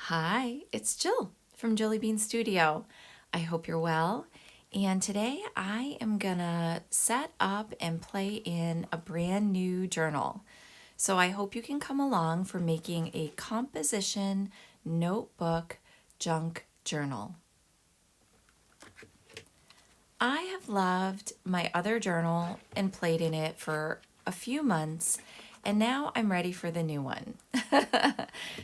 Hi, it's Jill from Jilly Bean Studio. I hope you're well. And today I am gonna set up and play in a brand new journal. So I hope you can come along for making a composition notebook junk journal. I have loved my other journal and played in it for a few months, and now I'm ready for the new one.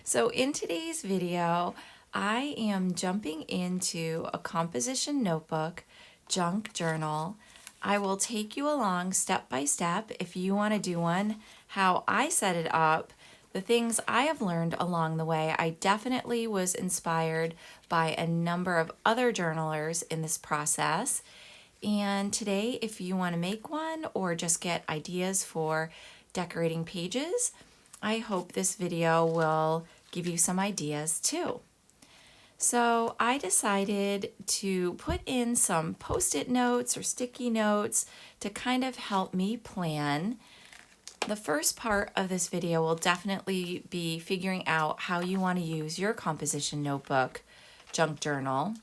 So in today's video, I am jumping into a composition notebook junk journal. I will take you along step by step if you want to do one, how I set it up, the things I have learned along the way. I definitely was inspired by a number of other journalers in this process. And today, if you want to make one or just get ideas for decorating pages, I hope this video will give you some ideas too. So I decided to put in some post-it notes or sticky notes to kind of help me plan. The first part of this video will definitely be figuring out how you want to use your composition notebook junk journal.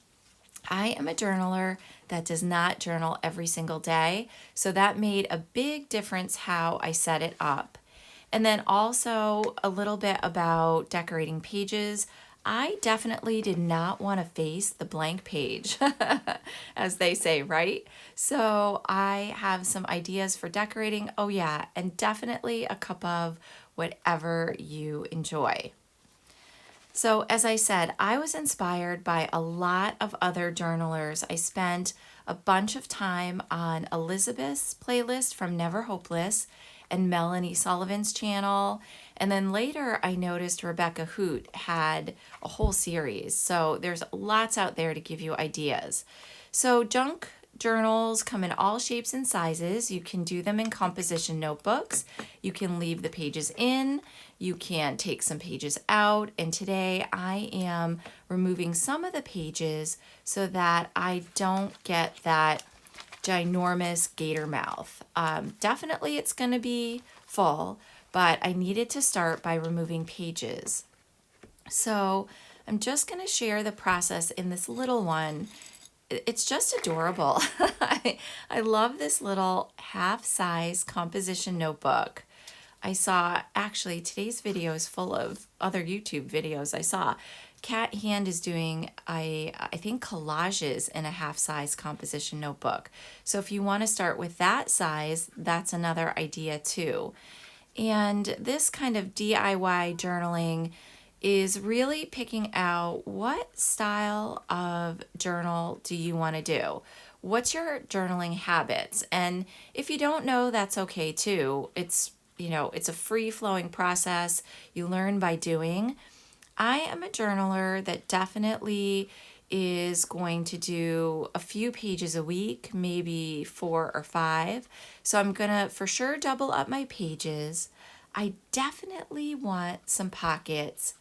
I am a journaler that does not journal every single day, so that made a big difference how I set it up. And then also a little bit about decorating pages. I definitely did not want to face the blank page, as they say, right? So I have some ideas for decorating. Oh yeah, and definitely a cup of whatever you enjoy. So as I said, I was inspired by a lot of other journalers. I spent a bunch of time on Elizabeth's playlist from Never Hopeless and Melanie Sullivan's channel. And then later I noticed Rebecca Hoot had a whole series. So there's lots out there to give you ideas. So junk journals come in all shapes and sizes. You can do them in composition notebooks. You can leave the pages in. You can take some pages out. And today I am removing some of the pages so that I don't get that ginormous gator mouth. Definitely it's going to be full, but I needed to start by removing pages. So I'm just going to share the process in this little one. It's just adorable. I love this little half-size composition notebook. I saw, actually, today's video is full of other YouTube videos I saw. Kat Hand is doing, I think, collages in a half-size composition notebook. So if you want to start with that size, that's another idea too. And this kind of DIY journaling is really picking out what style of journal do you want to do? What's your journaling habits? And if you don't know, that's okay too. It's a free-flowing process. You learn by doing. I am a journaler that definitely is going to do a few pages a week, maybe 4 or 5. So I'm going to for sure double up my pages. I definitely want some pockets.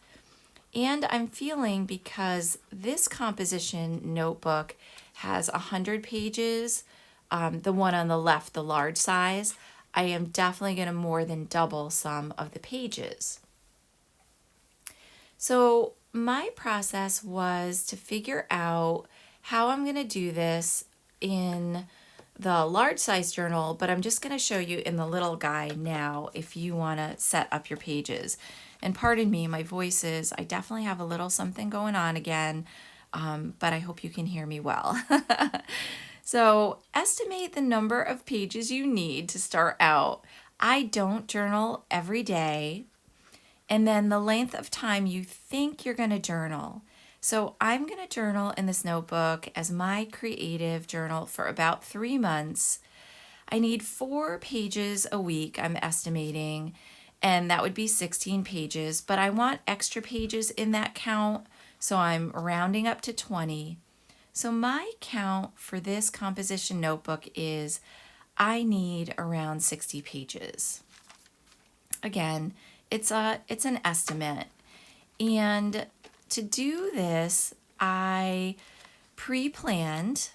And I'm feeling, because this composition notebook has 100 pages, the one on the left, the large size, I am definitely going to more than double some of the pages. So my process was to figure out how I'm going to do this in the large size journal, but I'm just going to show you in the little guy now if you want to set up your pages. And pardon me, my voice is, I definitely have a little something going on again, but I hope you can hear me well. So estimate the number of pages you need to start out. I don't journal every day. And then the length of time you think you're going to journal. So I'm going to journal in this notebook as my creative journal for about 3 months. I need 4 pages a week, I'm estimating, and that would be 16 pages, but I want extra pages in that count, so I'm rounding up to 20. So my count for this composition notebook is I need around 60 pages. Again, it's an estimate. And to do this, I pre-planned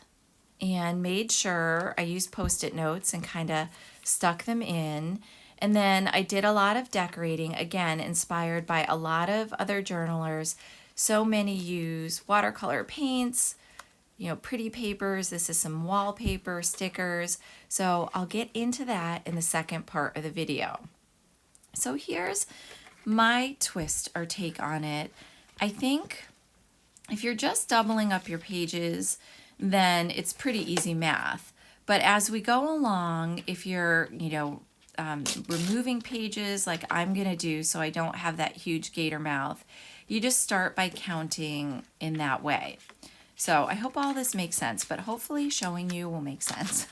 and made sure I used post-it notes and kind of stuck them in. And then I did a lot of decorating, again, inspired by a lot of other journalers. So many use watercolor paints, pretty papers. This is some wallpaper, stickers. So I'll get into that in the second part of the video. So here's my twist or take on it. I think if you're just doubling up your pages, then it's pretty easy math. But as we go along, if you're, removing pages like I'm gonna do so I don't have that huge gator mouth, you just start by counting in that way. So I hope all this makes sense, but hopefully showing you will make sense.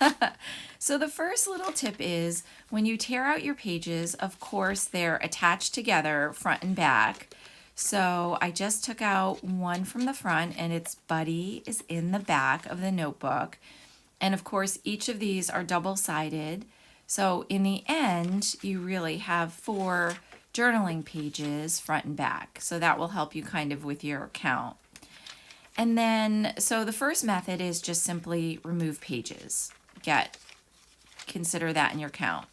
So the first little tip is when you tear out your pages, of course, they're attached together front and back. So I just took out one from the front and its buddy is in the back of the notebook. And of course, each of these are double-sided. So in the end, you really have 4 journaling pages front and back. So that will help you kind of with your count. And then, so the first method is just simply remove pages. Consider that in your count.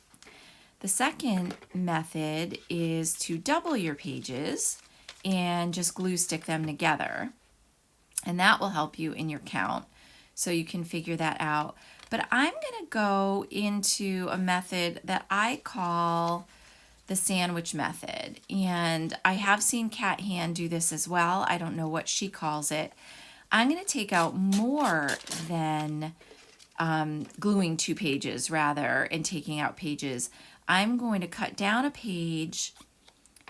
The second method is to double your pages and just glue stick them together. And that will help you in your count. So you can figure that out. But I'm going to go into a method that I call the sandwich method. And I have seen Kat Hand do this as well. I don't know what she calls it. I'm going to take out more than gluing 2 pages rather and taking out pages. I'm going to cut down a page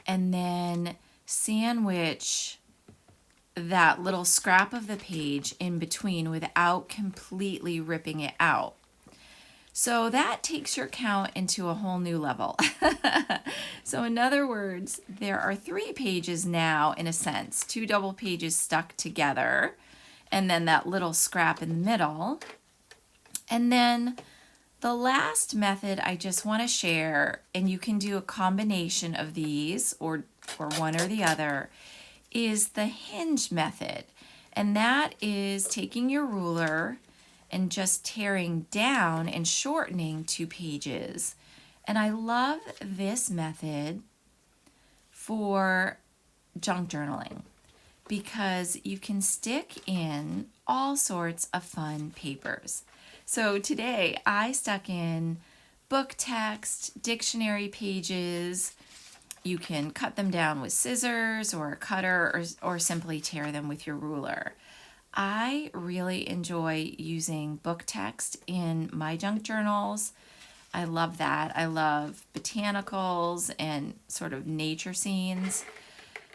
and then sandwich that little scrap of the page in between without completely ripping it out. So that takes your count into a whole new level. So in other words, there are 3 pages now in a sense, 2 double pages stuck together, and then that little scrap in the middle. And then the last method I just want to share, and you can do a combination of these or one or the other, is the hinge method. And that is taking your ruler and just tearing down and shortening 2 pages. And I love this method for junk journaling because you can stick in all sorts of fun papers. So today I stuck in book text, dictionary pages. You can cut them down with scissors or a cutter or simply tear them with your ruler. I really enjoy using book text in my junk journals. I love that. I love botanicals and sort of nature scenes.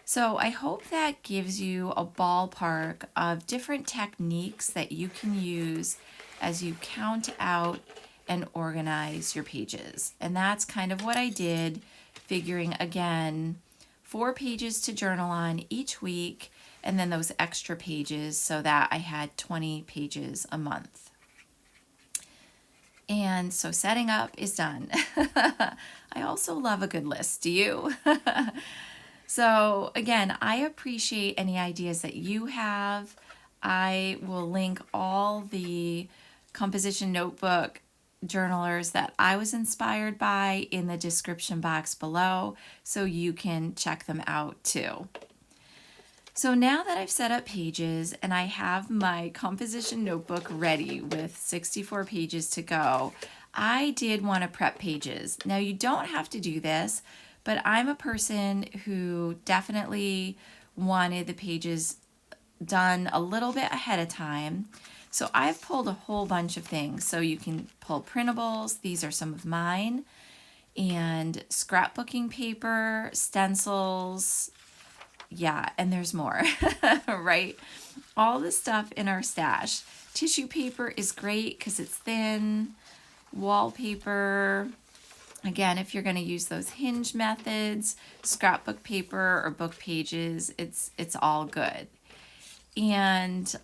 So I hope that gives you a ballpark of different techniques that you can use as you count out and organize your pages. And that's kind of what I did, figuring again, 4 pages to journal on each week, and then those extra pages so that I had 20 pages a month. And so setting up is done. I also love a good list. Do you? So again, I appreciate any ideas that you have. I will link all the composition notebook journalers that I was inspired by in the description box below, so you can check them out too. So now that I've set up pages and I have my composition notebook ready with 64 pages to go, I did want to prep pages. Now you don't have to do this, but I'm a person who definitely wanted the pages done a little bit ahead of time. So I've pulled a whole bunch of things. So you can pull printables. These are some of mine. And scrapbooking paper, stencils. Yeah, and there's more, right? All the stuff in our stash. Tissue paper is great because it's thin. Wallpaper. Again, if you're going to use those hinge methods, scrapbook paper or book pages, it's all good. And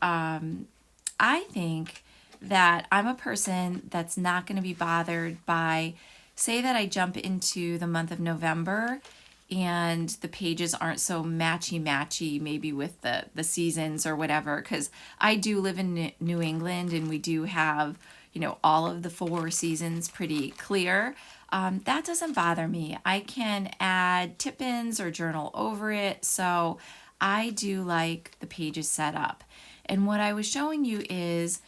I think that I'm a person that's not going to be bothered by, say that I jump into the month of November and the pages aren't so matchy maybe with the seasons or whatever, because I do live in New England and we do have, all of the 4 seasons pretty clear. That doesn't bother me. I can add tip-ins or journal over it. So I do like the pages set up. And what I was showing you is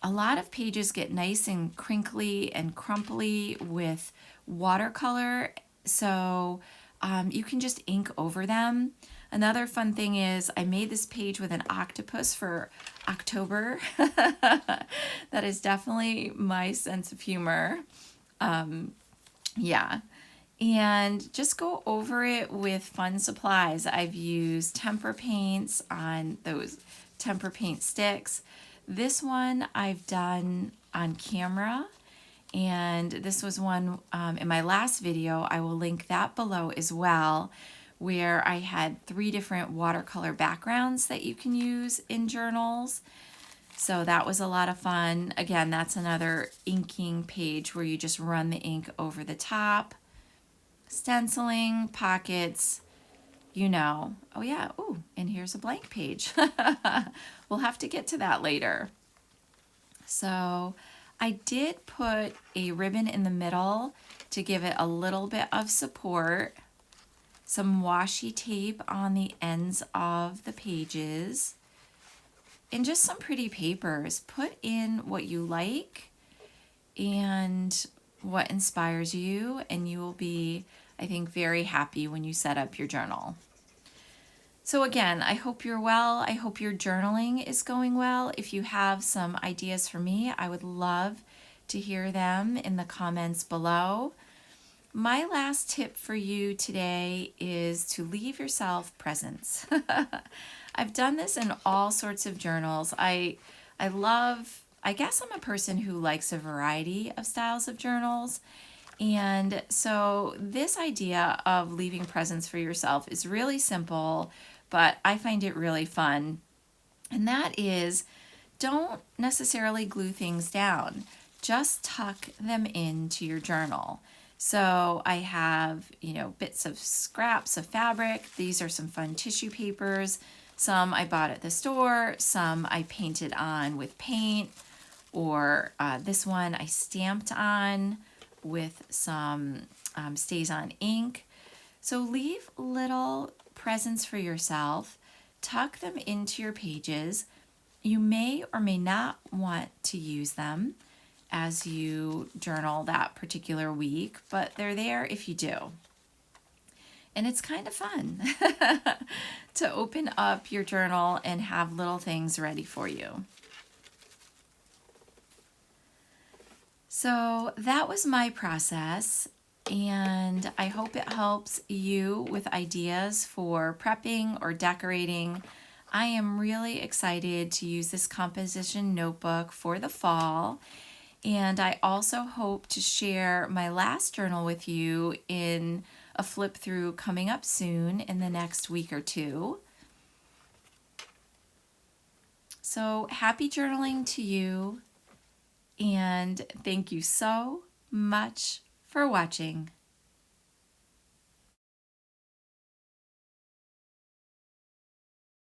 a lot of pages get nice and crinkly and crumply with watercolor, so you can just ink over them. Another fun thing is I made this page with an octopus for October. That is definitely my sense of humor. Yeah. And just go over it with fun supplies. I've used tempera paints on those tempera paint sticks. This one I've done on camera, and this was one in my last video. I will link that below as well, where I had 3 different watercolor backgrounds that you can use in journals. So that was a lot of fun. Again, that's another inking page where you just run the ink over the top. Stenciling, pockets, you know. Oh yeah, ooh, and here's a blank page. We'll have to get to that later. So I did put a ribbon in the middle to give it a little bit of support. Some washi tape on the ends of the pages. And just some pretty papers. Put in what you like and what inspires you, and you will be, I think, very happy when you set up your journal. So again, I hope you're well. I hope your journaling is going well. If you have some ideas for me, I would love to hear them in the comments below. My last tip for you today is to leave yourself presents. I've done this in all sorts of journals. I guess I'm a person who likes a variety of styles of journals. And so this idea of leaving presents for yourself is really simple, but I find it really fun. And that is, don't necessarily glue things down. Just tuck them into your journal. So I have, bits of scraps of fabric. These are some fun tissue papers. Some I bought at the store. Some I painted on with paint. Or this one I stamped on with some Stays On ink. So leave little presents for yourself. Tuck them into your pages. You may or may not want to use them as you journal that particular week, but they're there if you do. And it's kind of fun to open up your journal and have little things ready for you. So that was my process, and I hope it helps you with ideas for prepping or decorating. I am really excited to use this composition notebook for the fall. And I also hope to share my last journal with you in a flip through coming up soon in the next week or 2. So happy journaling to you, and thank you so much for watching.